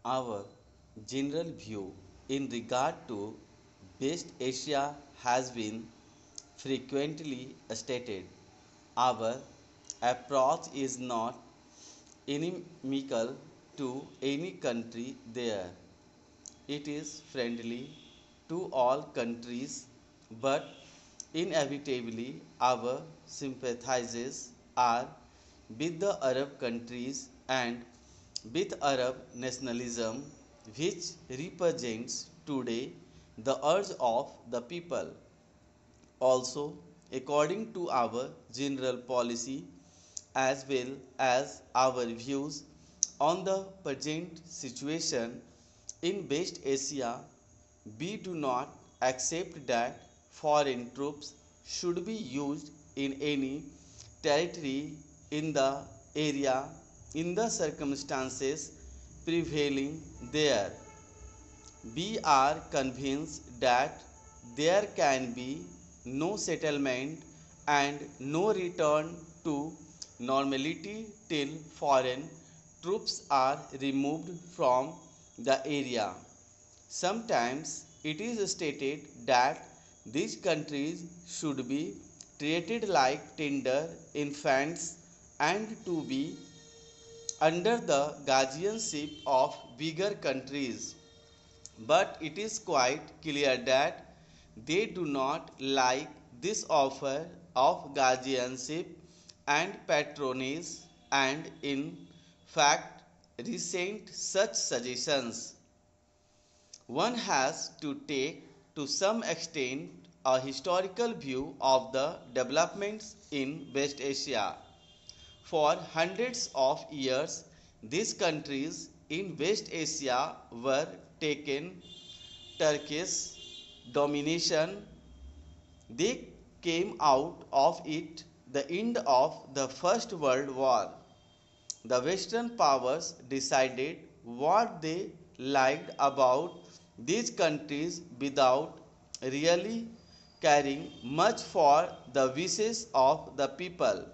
Our general view in regard to West Asia has been frequently stated. Our approach is not inimical to any country there. It is friendly to all countries, but inevitably our sympathies are with the Arab countries and with Arab nationalism, which represents today the urge of the people. Also, according to our general policy as well as our views on the present situation in West Asia, we do not accept that foreign troops should be used in any territory in the area in the circumstances prevailing there. We are convinced that there can be no settlement and no return to normality till foreign troops are removed from the area. Sometimes it is stated that these countries should be treated like tender infants and to be under the guardianship of bigger countries, but it is quite clear that they do not like this offer of guardianship and patronage, and in fact resent such suggestions. One has to take to some extent a historical view of the developments in West Asia. For hundreds of years, these countries in West Asia were taken Turkish domination. They came out of it the end of the First World War. The Western powers decided what they liked about these countries without really caring much for the wishes of the people.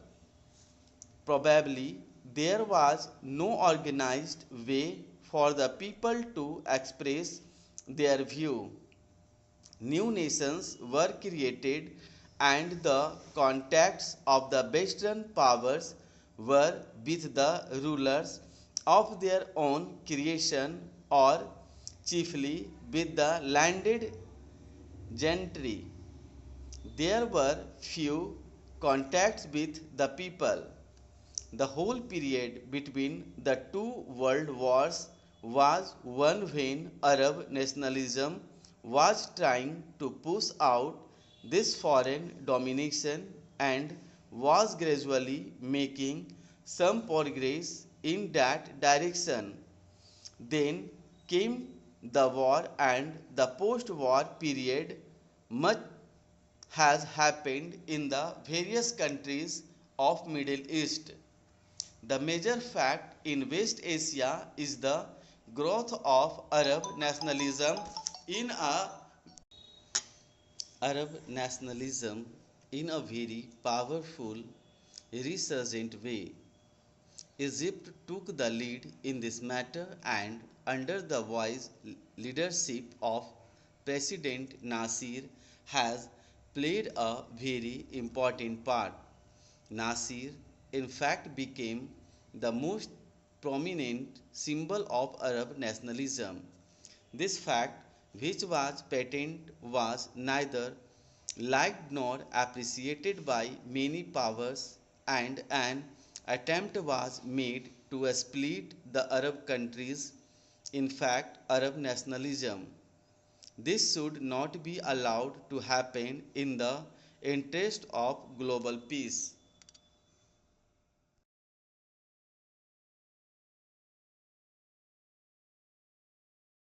Probably there was no organized way for the people to express their view. New nations were created and the contacts of the Western powers were with the rulers of their own creation or chiefly with the landed gentry. There were few contacts with the people. The whole period between the two world wars was one when Arab nationalism was trying to push out this foreign domination and was gradually making some progress in that direction. Then came the war and the post-war period. Much has happened in the various countries of Middle East. The major fact in West Asia is the growth of Arab nationalism in a very powerful resurgent way. Egypt took the lead in this matter and under the wise leadership of President Nasir has played a very important part. Nasir in fact became the most prominent symbol of Arab nationalism. This fact, which was patent, was neither liked nor appreciated by many powers, and an attempt was made to split the Arab countries, in fact, Arab nationalism. This should not be allowed to happen in the interest of global peace.